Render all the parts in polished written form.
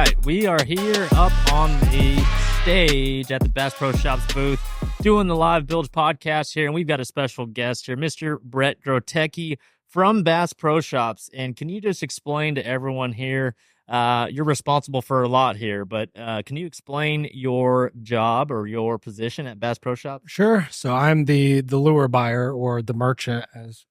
right, we are here up on the stage at the Bass Pro Shops booth doing the live Bilge Podcast here, and we've got a special guest here, Mr. Brett Grotecki from Bass Pro Shops. And can you just explain to everyone here, you're responsible for a lot here, but can you explain your job or your position at Bass Pro Shops? Sure. So I'm the lure buyer, or the merchant,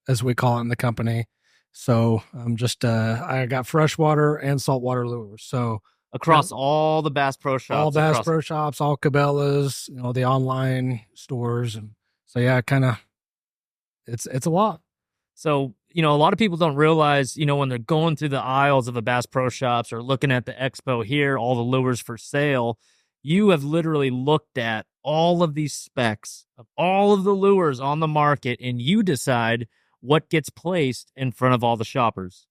as we call it in the company. So I'm just I got freshwater and saltwater lures. So Across all the Bass Pro Shops. all Bass Pro Shops, all Cabela's, the online stores. And so, yeah, kind of, it's a lot. So, a lot of people don't realize, when they're going through the aisles of a Bass Pro Shops or looking at the expo here, all the lures for sale, you have literally looked at all of these specs of all of the lures on the market, and you decide what gets placed in front of all the shoppers.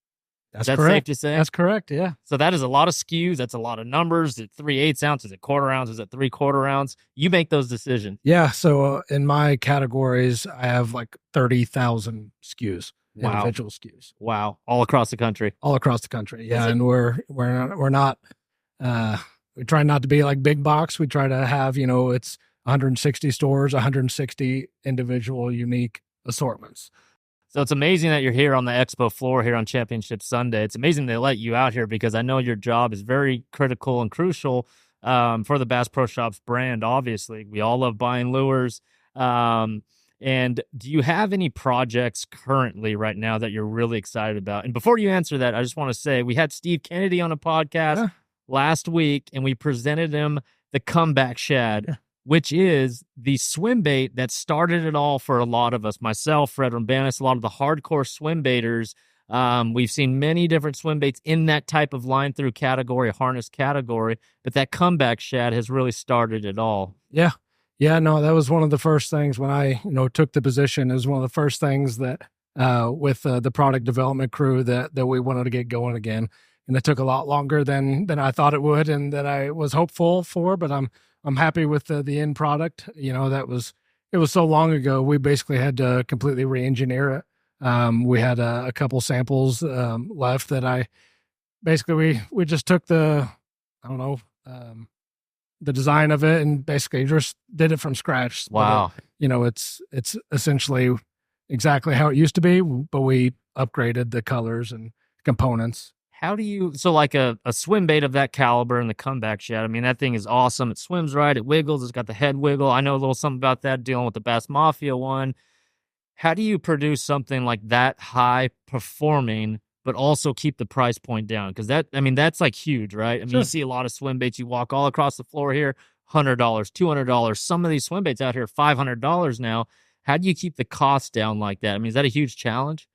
That's correct. Safe to say? That's correct, yeah. So that is a lot of SKUs. That's a lot of numbers. Is it 3/8 ounce? Is it quarter ounce? Is it 3/4 ounce? You make those decisions. Yeah, so in my categories, I have like 30,000 SKUs, individual SKUs. Wow, all across the country. All across the country, yeah. And we're not we try not to be like big box. We try to have, it's 160 stores, 160 individual unique assortments. So it's amazing that you're here on the expo floor here on Championship Sunday. It's amazing they let you out here because I know your job is very critical and crucial for the Bass Pro Shops brand. Obviously, we all love buying lures. And do you have any projects currently right now that you're really excited about? And before you answer that, I just want to say we had Steve Kennedy on a podcast last week, and we presented him the Comeback Shad, which is the swim bait that started it all for a lot of us. Myself, Fred Rambanis, a lot of the hardcore swim baiters. We've seen many different swim baits in that type of line through category, harness category, but that Comeback Shad has really started it all. Yeah. Yeah, no, that was one of the first things when I, took the position. It was one of the first things that with the product development crew that we wanted to get going again. And it took a lot longer than I thought it would and that I was hopeful for, but I'm happy with the end product. It was so long ago. We basically had to completely re-engineer it. We had a couple samples left that we just took the design of it and basically just did it from scratch. Wow. It's essentially exactly how it used to be, but we upgraded the colors and components. How do you, so like a swim bait of that caliber and the Comeback Shad, I mean, that thing is awesome. It swims right. It wiggles. It's got the head wiggle. I know a little something about that dealing with the Bass Mafia one. How do you produce something like that high performing, but also keep the price point down? Because that's like huge, right? I mean, Sure. You see a lot of swim baits. You walk all across the floor here, $100, $200. Some of these swim baits out here, $500 now. How do you keep the cost down like that? I mean, is that a huge challenge?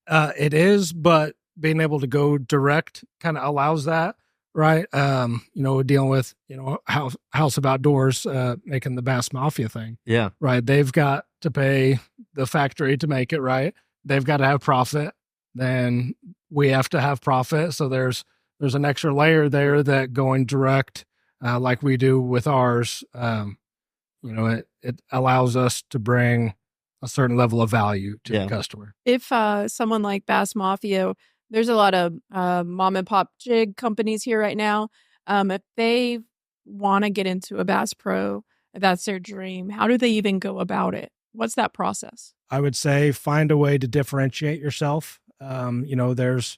It is, but being able to go direct kind of allows that, right? Dealing with, House of Outdoors, making the Bass Mafia thing. Yeah. Right. They've got to pay the factory to make it, right? They've got to have profit. Then we have to have profit. So there's an extra layer there that going direct, like we do with ours, it allows us to bring a certain level of value to the customer. If someone like Bass Mafia, there's a lot of mom and pop jig companies here right now. If they want to get into a Bass Pro, if that's their dream, how do they even go about it? What's that process? I would say find a way to differentiate yourself. There's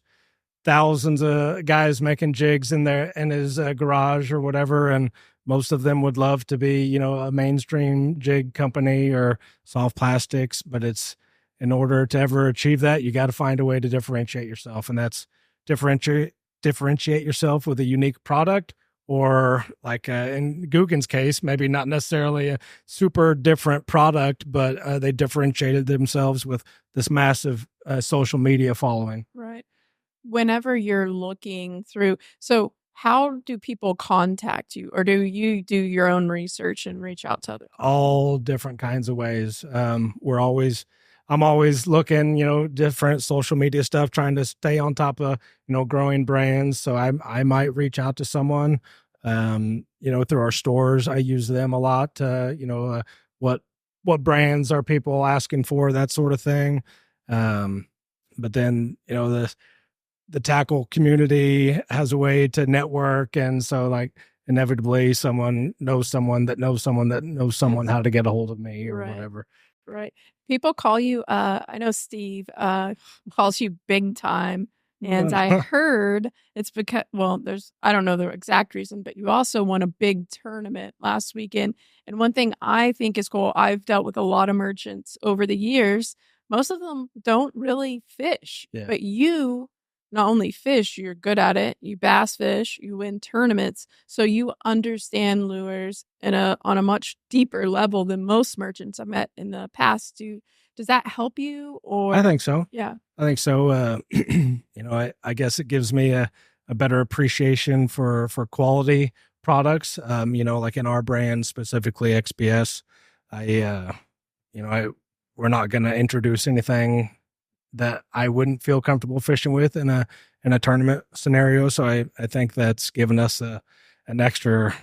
thousands of guys making jigs in his garage or whatever, and most of them would love to be, a mainstream jig company or soft plastics, but in order to ever achieve that, you got to find a way to differentiate yourself. And that's differentiate yourself with a unique product, or like in Guggen's case, maybe not necessarily a super different product, but they differentiated themselves with this massive social media following. Right. Whenever you're looking through, so how do people contact you, or do you do your own research and reach out to others? All different kinds of ways. I'm always looking, different social media stuff, trying to stay on top of, growing brands. So I might reach out to someone, through our stores. I use them a lot. What brands are people asking for, that sort of thing. But then, the tackle community has a way to network, and so like inevitably someone knows someone that knows someone that knows someone how to get a hold of me or whatever. Right. People call you, I know Steve calls you big time. And I heard it's because, well, I don't know the exact reason, but you also won a big tournament last weekend. And one thing I think is cool, I've dealt with a lot of merchants over the years. Most of them don't really fish, but you not only fish, you're good at it. You bass fish, you win tournaments. So you understand lures on a much deeper level than most merchants I've met in the past. Does that help you? Or I think so. Yeah. I think so. I guess it gives me a better appreciation for quality products. Like in our brand, specifically XPS, we're not going to introduce anything that I wouldn't feel comfortable fishing with in a tournament scenario. So I think that's given us an extra,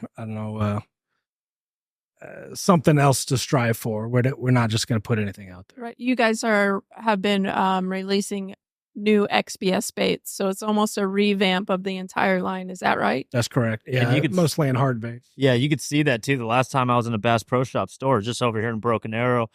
something else to strive for. We're not just going to put anything out there. Right. You guys have been releasing new XPS baits, so it's almost a revamp of the entire line. Is that right? That's correct. Yeah, you could mostly in hard baits. Yeah, you could see that too. The last time I was in a Bass Pro Shop store, just over here in Broken Arrow,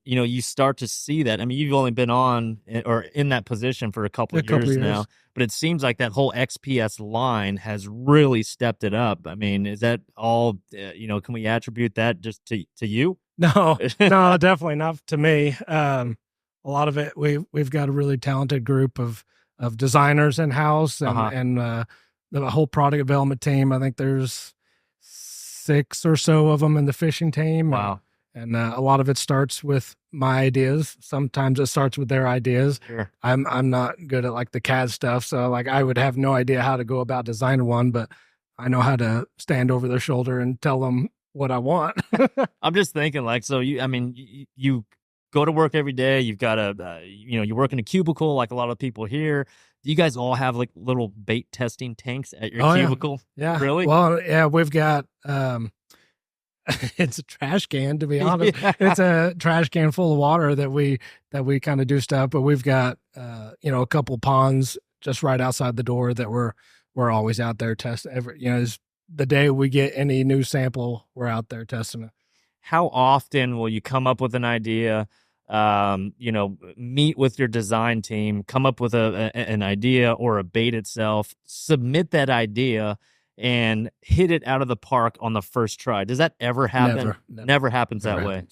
you start to see that. I mean, you've only been on or in that position for a couple of years now, but it seems like that whole XPS line has really stepped it up. I mean, is that all, can we attribute that just to you? No, definitely not to me. A lot of it, we've got a really talented group of designers in house and the whole product development team. I think there's 6 or so of them in the fishing team. Wow. And a lot of it starts with my ideas. Sometimes it starts with their ideas. Sure. I'm not good at like the CAD stuff, so like I would have no idea how to go about designing one, but I know how to stand over their shoulder and tell them what I want. I'm just thinking, like, so you go to work every day. You've got you work in a cubicle like a lot of people here. Do you guys all have like little bait testing tanks at your cubicle? Yeah. Really? Well, yeah, we've got. It's a trash can, to be honest. Yeah. It's a trash can full of water that we kind of do stuff, but we've got a couple ponds just right outside the door that we're always out there testing. The day we get any new sample, we're out there testing it. How often will you come up with an idea, meet with your design team, come up with an idea or a bait itself, submit that idea, and hit it out of the park on the first try? Does that ever happen? Never happens that way.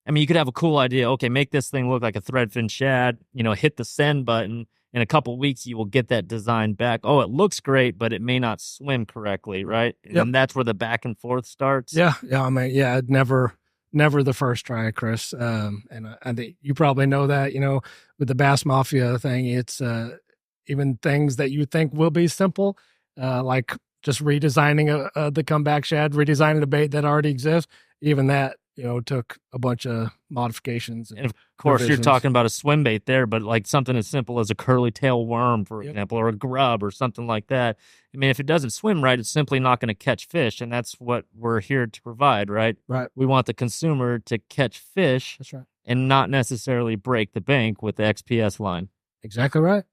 I mean, you could have a cool idea. Okay, make this thing look like a threadfin shad, hit the send button. In a couple of weeks, you will get that design back. Oh, it looks great, but it may not swim correctly, right? Yep. And that's where the back and forth starts. Yeah. I mean, never the first try, Chris. And I think you probably know that, with the Bass Mafia thing, it's even things that you think will be simple, like just redesigning the comeback shad, redesigning the bait that already exists. Even that, took a bunch of modifications. And of course, revisions. You're talking about a swim bait there, but like something as simple as a curly tail worm, for example, or a grub or something like that. I mean, if it doesn't swim right, it's simply not going to catch fish. And that's what we're here to provide, right? Right. We want the consumer to catch fish. That's right. And not necessarily break the bank with the XPS line. Exactly right.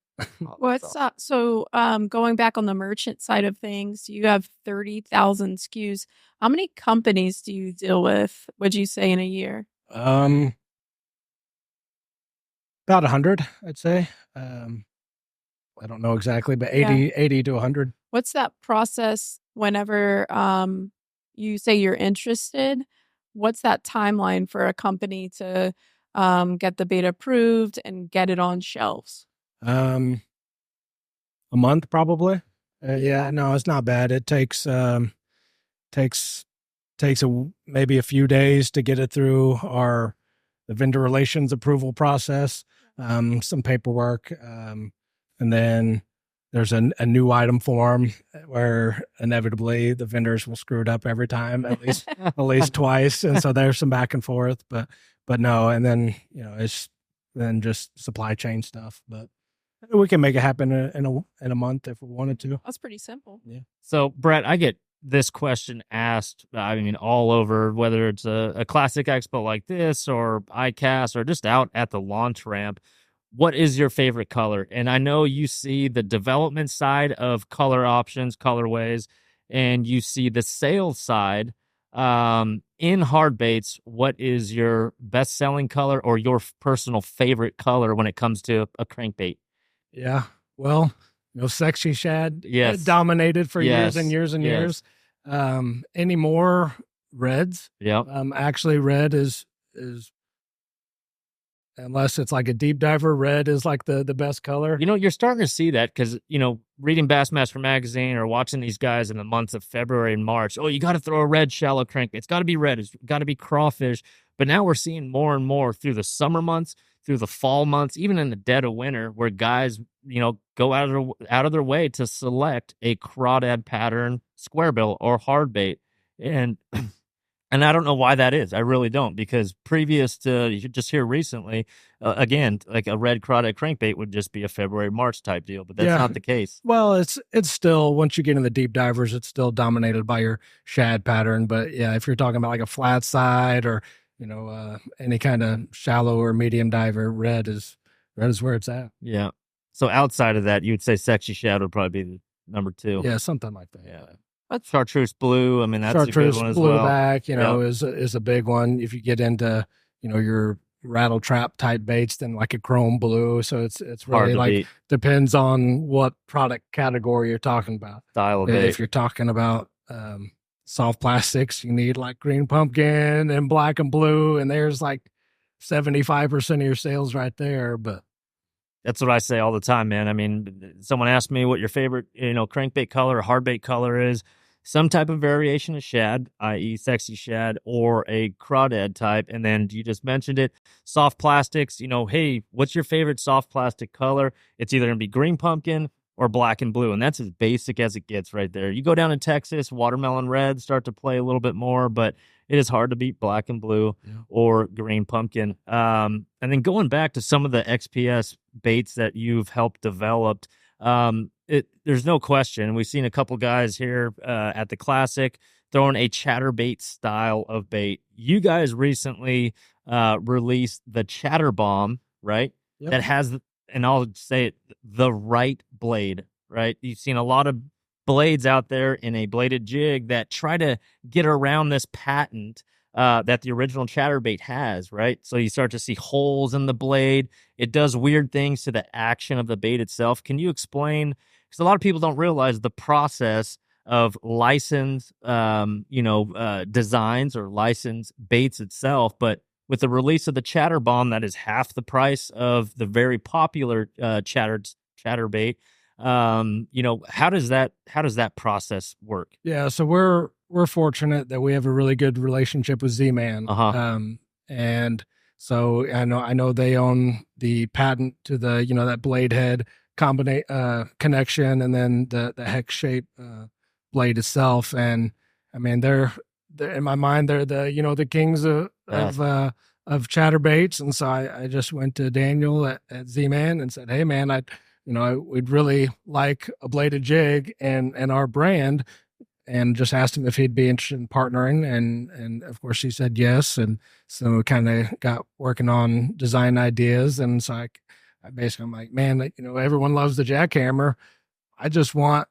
So going back on the merchant side of things, you have 30,000 SKUs. How many companies do you deal with, would you say, in a year? About 100, I'd say. I don't know exactly, but 80 to 100. What's that process whenever you say you're interested? What's that timeline for a company to get the bait approved and get it on shelves? A month probably. No, it's not bad. It takes maybe a few days to get it through the vendor relations approval process, some paperwork, and then there's a new item form where inevitably the vendors will screw it up every time, at least twice, and so there's some back and forth. But no, and then it's then just supply chain stuff, but we can make it happen in a month if we wanted to. That's pretty simple. Yeah. So, Brett, I get this question asked, I mean, all over, whether it's a classic expo like this or ICAST or just out at the launch ramp. what is your favorite color? And I know you see the development side of color options, colorways, and you see the sales side. In hard baits, what is your best selling color or your personal favorite color when it comes to a crankbait? Yeah. Well, sexy shad Yes. dominated for years and Yes. years and Yes. years. Anymore reds. Yep. Actually red is unless it's like a deep diver, red is like the best color. You're starting to see that because, reading Bassmaster magazine or watching these guys in the months of February and March, you got to throw a red shallow crankbait. It's got to be red. It's got to be crawfish. But now we're seeing more and more through the summer months, through the fall months, even in the dead of winter, where guys, go out of their way to select a crawdad pattern square bill or hard bait. And I don't know why that is. I really don't, because previous to just here recently, again, like a red crawdad crankbait would just be a February, March type deal, but that's not the case. Well, it's still, once you get in the deep divers, it's still dominated by your shad pattern. But yeah, if you're talking about like a flat side or, any kind of shallow or medium diver, red is where it's at. Yeah. So outside of that, you'd say sexy shad would probably be the number 2. Yeah, something like that. Yeah. Chartreuse blue. I mean, that's Chartreuse a good one as blue well. back, is a big one. If you get into, your rattle trap type baits, then like a chrome blue. So it's really like beat. Depends on what product category you're talking about. Style of bait. If you're talking about soft plastics, you need like green pumpkin and black and blue, and there's like 75% of your sales right there. But that's what I say all the time, man. I mean, someone asked me what your favorite, crankbait color or hardbait color is. Some type of variation of shad, i.e. sexy shad, or a crawdad type. And then you just mentioned it, soft plastics. Hey, what's your favorite soft plastic color? It's either going to be green pumpkin or black and blue. And that's as basic as it gets right there. You go down in Texas, watermelon red start to play a little bit more, but it is hard to beat black and blue or green pumpkin. And then going back to some of the XPS baits that you've helped develop, there's no question. We've seen a couple guys here at the Classic throwing a chatterbait style of bait. You guys recently released the Chatter Bomb, right? Yep. That has, and I'll say it, the right blade, right? You've seen a lot of blades out there in a bladed jig that try to get around this patent that the original chatterbait has, right? So you start to see holes in the blade. It does weird things to the action of the bait itself. Can you explain? Because a lot of people don't realize the process of licensed, designs or licensed baits itself. But with the release of the Chatter Bomb, that is half the price of the very popular chatterbait. How does that process work? Yeah, so we're fortunate that we have a really good relationship with Z-Man. And so I know they own the patent to the, that blade head connection, and then the hex shape blade itself. And I mean, they're in my mind, they're the kings of chatterbaits. And so I just went to Daniel at Z-Man and said, hey man, we'd really like a bladed jig and our brand, and just asked him if he'd be interested in partnering. And of course he said yes. And so we kind of got working on design ideas. And so I basically, I'm like, man, everyone loves the jackhammer. I just want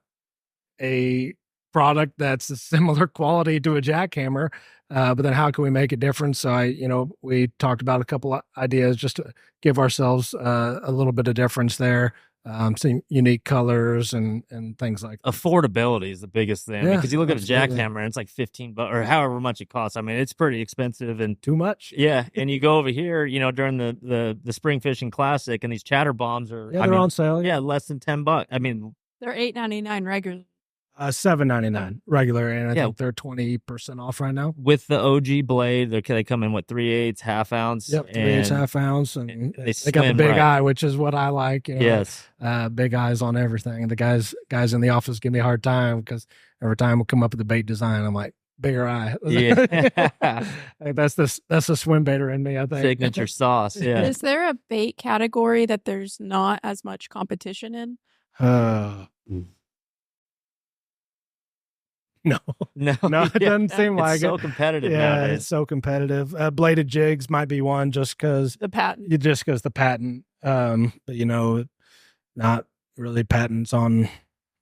a product that's a similar quality to a jackhammer. But then how can we make a difference? So we talked about a couple of ideas just to give ourselves a little bit of difference there. Some unique colors and things like that. Affordability is the biggest thing, because you look at a jackhammer and it's like $15 or however much it costs. I mean, it's pretty expensive and too much. Yeah. And you go over here, during the spring fishing classic, and these chatter bombs are they're on sale. Yeah, less than $10. I mean, they're $8.99 regular. $7.99 regular, and I think they're 20% off right now. With the OG blade, they come in 3/8, half ounce. Yep, 3/8, half ounce, and they got the big right. eye, which is what I like. Yes, big eyes on everything. The guys in the office give me a hard time because every time we come up with a bait design, I'm like, bigger eye. Yeah, that's the swim baiter in me, I think. Signature sauce. Yeah. Is there a bait category that there's not as much competition in? No, No, no, it yeah. doesn't seem It's like so it. competitive Yeah, nowadays. it's so competitive. Bladed jigs might be one just because The patent. the patent. But not really patents on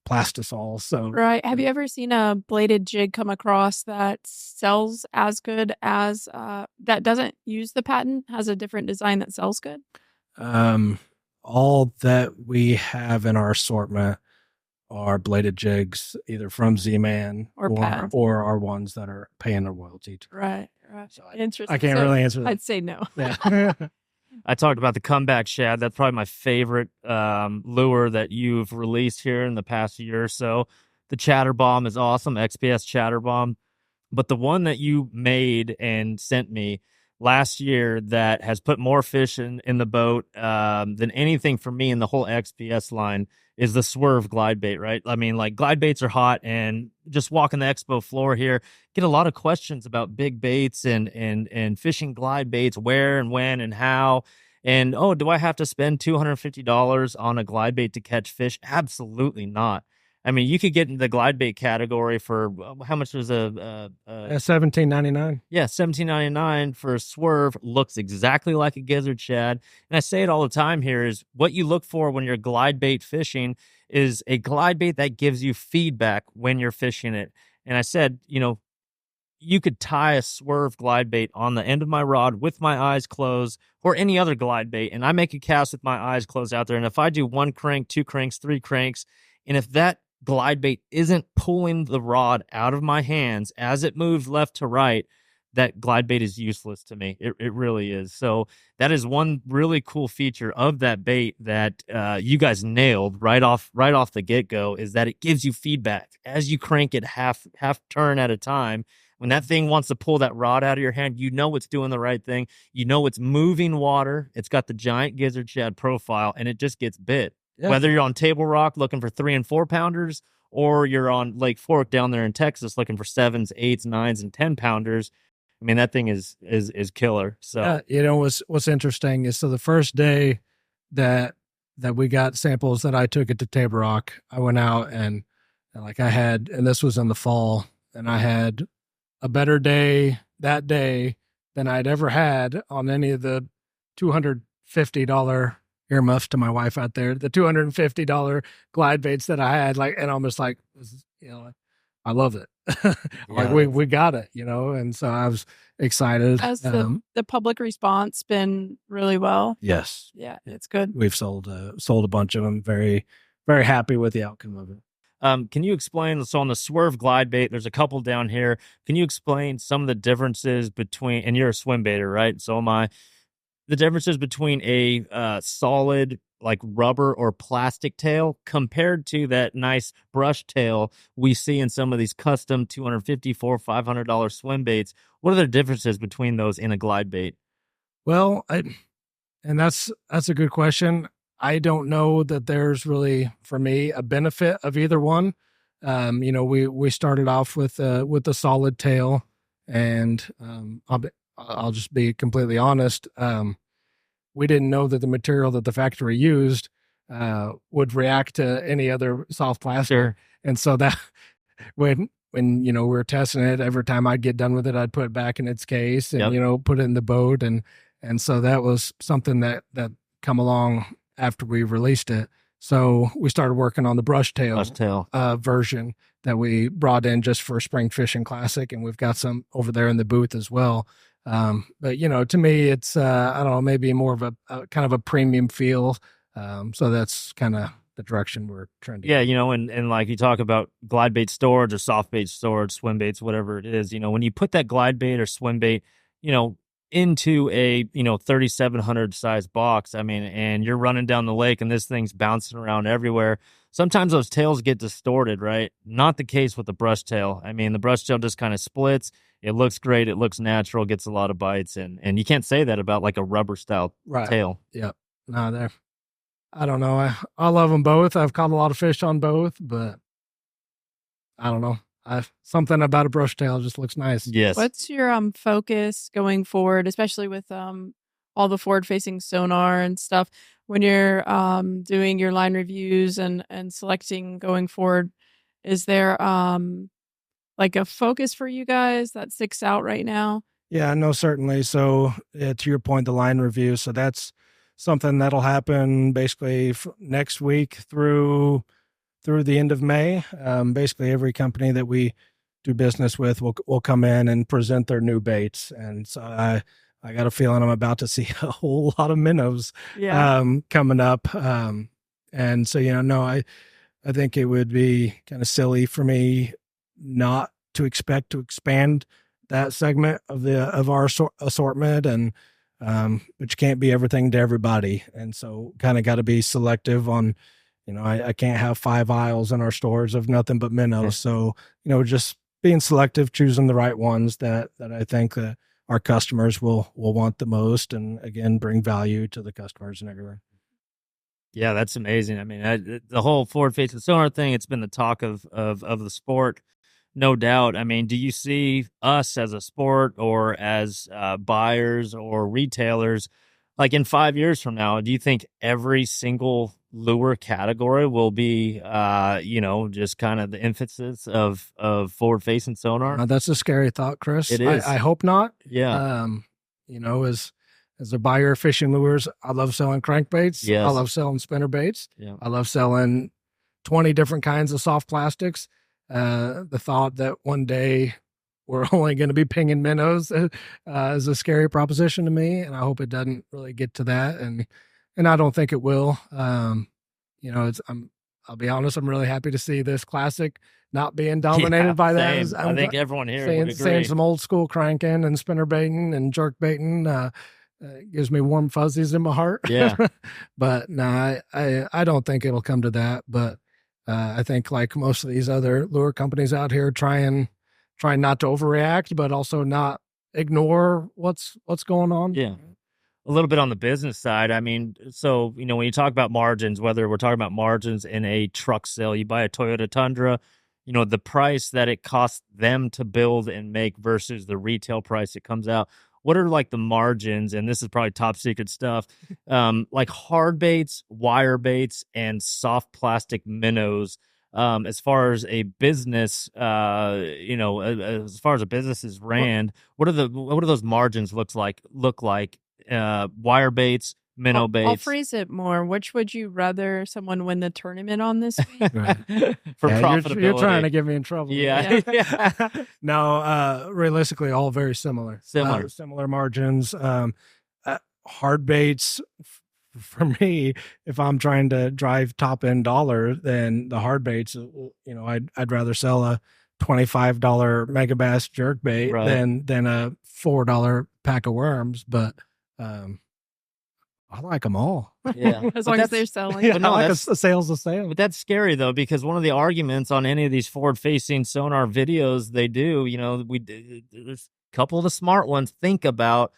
plastisol. So Right. Have you ever seen a bladed jig come across that sells as good as that doesn't use the patent, has a different design that sells good? all that we have in our assortment are bladed jigs, either from Z-Man Or patent. or our ones that are paying a royalty to. Right. So Interesting. I can't really answer that. I'd say no. Yeah. I talked about the comeback shad. That's probably my favorite lure that you've released here in the past year or so. The Chatterbomb is awesome, XPS Chatterbomb. But the one that you made and sent me last year that has put more fish in the boat than anything for me in the whole XPS line is the Swerve glide bait, right? I mean, like, glide baits are hot, and just walking the expo floor here, get a lot of questions about big baits and fishing glide baits, where and when and how. And, oh, do I have to spend $250 on a glide bait to catch fish? Absolutely not. I mean, you could get in the glide bait category for how much was $17.99. yeah, $17.99 for a Swerve. Looks exactly like a gizzard shad. And I say it all the time here is what you look for when you're glide bait fishing is a glide bait that gives you feedback when you're fishing it. And I said, you could tie a Swerve glide bait on the end of my rod with my eyes closed, or any other glide bait, and I make a cast with my eyes closed out there. And if I do 1 crank, 2 cranks, 3 cranks, and if that glide bait isn't pulling the rod out of my hands as it moves left to right, that glide bait is useless to me. It really is. So that is one really cool feature of that bait that you guys nailed right off the get-go, is that it gives you feedback as you crank it half turn at a time. When that thing wants to pull that rod out of your hand, you know it's doing the right thing. You know it's moving water. It's got the giant gizzard shad profile, and it just gets bit. Yeah. Whether you're on Table Rock looking for 3 and 4 pounders, or you're on Lake Fork down there in Texas looking for 7s, 8s, 9s, and 10 pounders, I mean, that thing is killer. So what's interesting is, so the first day that we got samples that I took it to Table Rock, I went out and this was in the fall, and I had a better day that day than I'd ever had on any of the $250 earmuffs to my wife out there, the $250 glide baits that I had, and I'm just like, I love it. We got it, and so I was excited. Has the public response been really well? Yes. Yeah, it's good. We've sold a bunch of them. Very, very happy with the outcome of it. Can you explain, so on the Swerve glide bait, there's a couple down here. Can you explain some of the differences between, and you're a swim baiter, right? So am I. The differences between a solid, like, rubber or plastic tail compared to that nice brush tail we see in some of these custom $250, $400, $500 swim baits. What are the differences between those in a glide bait? Well, and that's a good question. I don't know that there's really, for me, a benefit of either one. We started off with the solid tail, and I'll just be completely honest. We didn't know that the material that the factory used would react to any other soft plastic. Sure. And so that when we were testing it, every time I'd get done with it, I'd put it back in its case and, Yep. Put it in the boat. And so that was something that come along after we released it. So we started working on the brush tail version that we brought in just for Spring Fishing Classic. And we've got some over there in the booth as well. But to me, it's, I don't know, maybe more of a kind of a premium feel. So that's kind of the direction we're trying to go. Yeah. And like you talk about glide bait storage or soft bait storage, swim baits, whatever it is, when you put that glide bait or swim bait, into a 3,700 size box, I mean, and you're running down the lake and this thing's bouncing around everywhere, sometimes those tails get distorted, right? Not the case with the brush tail. I mean, the brush tail just kind of splits. It looks great, it looks natural, gets a lot of bites, and you can't say that about like a rubber style tail. Yeah. No, I don't know, I love them both. I've caught a lot of fish on both, but I don't know, something about a brush tail just looks nice. Yes. What's your focus going forward, especially with all the forward-facing sonar and stuff, when you're doing your line reviews and selecting going forward? Is there like a focus for you guys that sticks out right now? Yeah, no, certainly. So to your point, the line review. So that's something that'll happen basically next week through the end of May. Basically, every company that we do business with will come in and present their new baits, and so I got a feeling I'm about to see a whole lot of minnows coming up. And so no, I think it would be kind of silly for me not to expect to expand that segment of our assortment, and but you can't be everything to everybody, and so kind of got to be selective on. I can't have 5 aisles in our stores of nothing but minnows. So, just being selective, choosing the right ones that I think that our customers will want the most, and again, bring value to the customers and everywhere. Yeah, that's amazing. I mean, the whole forward-facing sonar thing, it's been the talk of the sport, no doubt. I mean, do you see us as a sport or as buyers or retailers, like in 5 years from now, do you think every single lure category will be, just kind of the emphasis of forward-facing sonar? That's a scary thought, Chris. It is. I hope not. Yeah. As a buyer of fishing lures, I love selling crankbaits. Yes. I love selling spinner baits. Yeah. I love selling 20 different kinds of soft plastics. The thought that one day we're only going to be pinging minnows is a scary proposition to me, and I hope it doesn't really get to that. And I don't think it will. I'll be honest, I'm really happy to see this classic not being dominated by that. Same. I think everyone here would agree. Saying some old school cranking and spinner baiting and jerk baiting gives me warm fuzzies in my heart. Yeah. But no, I don't think it'll come to that. But I think like most of these other lure companies out here, trying not to overreact, but also not ignore what's going on. Yeah. A little bit on the business side. I mean, so, when you talk about margins, whether we're talking about margins in a truck sale, you buy a Toyota Tundra, the price that it costs them to build and make versus the retail price it comes out. What are like the margins? And this is probably top secret stuff, like hard baits, wire baits, and soft plastic minnows. As far as a business, as far as a business is ran, what do those margins look like? Wire baits, minnow baits. I'll phrase it more. Which would you rather someone win the tournament on this week? Right. For profitability. You're trying to get me in trouble. Yeah. No, realistically, all very similar. Similar margins. Hard baits, for me, if I'm trying to drive top end dollar, then the hard baits, I'd rather sell a $25 megabass jerk bait than a $4 pack of worms. But I like them all. Yeah. As long as they're selling. Yeah, I like a sale's a sale. But that's scary, though, because one of the arguments on any of these forward-facing sonar videos they do, there's a couple of the smart ones think about,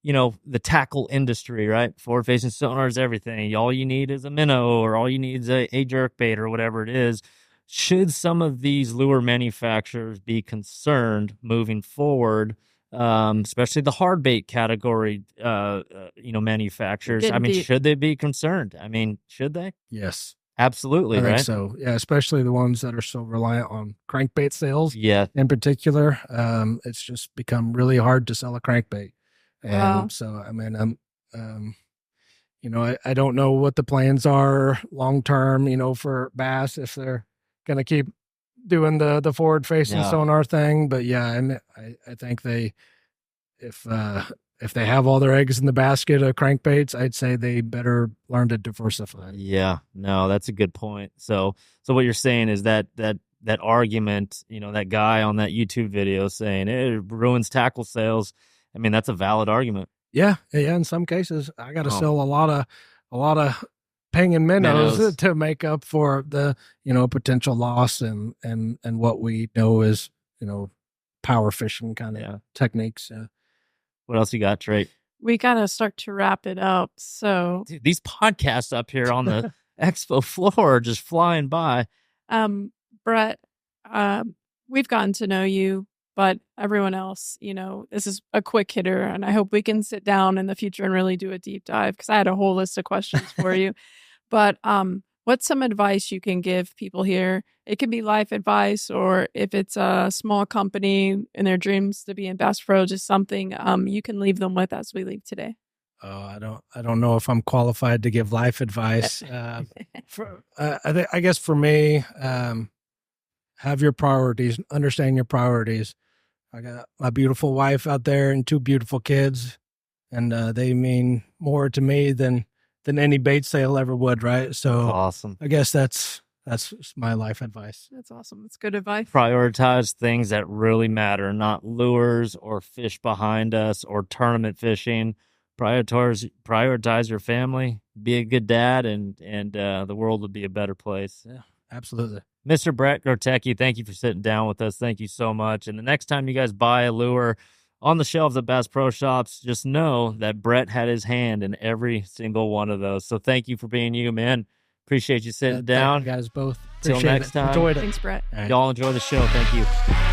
the tackle industry, right? Forward-facing sonar is everything. All you need is a minnow, or all you need is a jerk bait, or whatever it is. Should some of these lure manufacturers be concerned moving forward, especially the hard bait category, manufacturers? Should they be concerned? Should they? Yes, absolutely. I right. Think so yeah, especially the ones that are so reliant on crankbait sales. Yeah, in particular, it's just become really hard to sell a crankbait. And wow. So, I don't know what the plans are long term, for Bass, if they're going to keep doing the forward facing sonar thing. But yeah, I think if they have all their eggs in the basket of crankbaits, I'd say they better learn to diversify. Yeah, no, that's a good point. So what you're saying is that argument, that guy on that YouTube video saying it ruins tackle sales. That's a valid argument. Yeah. In some cases, I got to sell a lot of pinging minnows to make up for the potential loss and what we know is power fishing kind of techniques. What else you got, Trait? We gotta start to wrap it up. So dude, these podcasts up here on the expo floor are just flying by. Brett, we've gotten to know you. But everyone else, this is a quick hitter, and I hope we can sit down in the future and really do a deep dive, because I had a whole list of questions for you. But what's some advice you can give people here? It can be life advice, or if it's a small company and their dreams to be in Bass Pro, just something you can leave them with as we leave today. Oh, I don't know if I'm qualified to give life advice. I guess for me, have your priorities, understand your priorities. I got my beautiful wife out there and 2 beautiful kids, and they mean more to me than any bait sale ever would, right? So Awesome. I guess that's my life advice. That's awesome. That's good advice. Prioritize things that really matter, not lures or fish behind us or tournament fishing. Prioritize your family, be a good dad, and the world would be a better place. Yeah, absolutely. Mr. Brett Grotecki, thank you for sitting down with us. Thank you so much. And the next time you guys buy a lure on the shelves at Bass Pro Shops, just know that Brett had his hand in every single one of those. So thank you for being you, man. Appreciate you sitting down. Thank you guys both. Till Appreciate next it. time. Enjoyed it. Thanks, Brett. All right. Y'all enjoy the show. Thank you.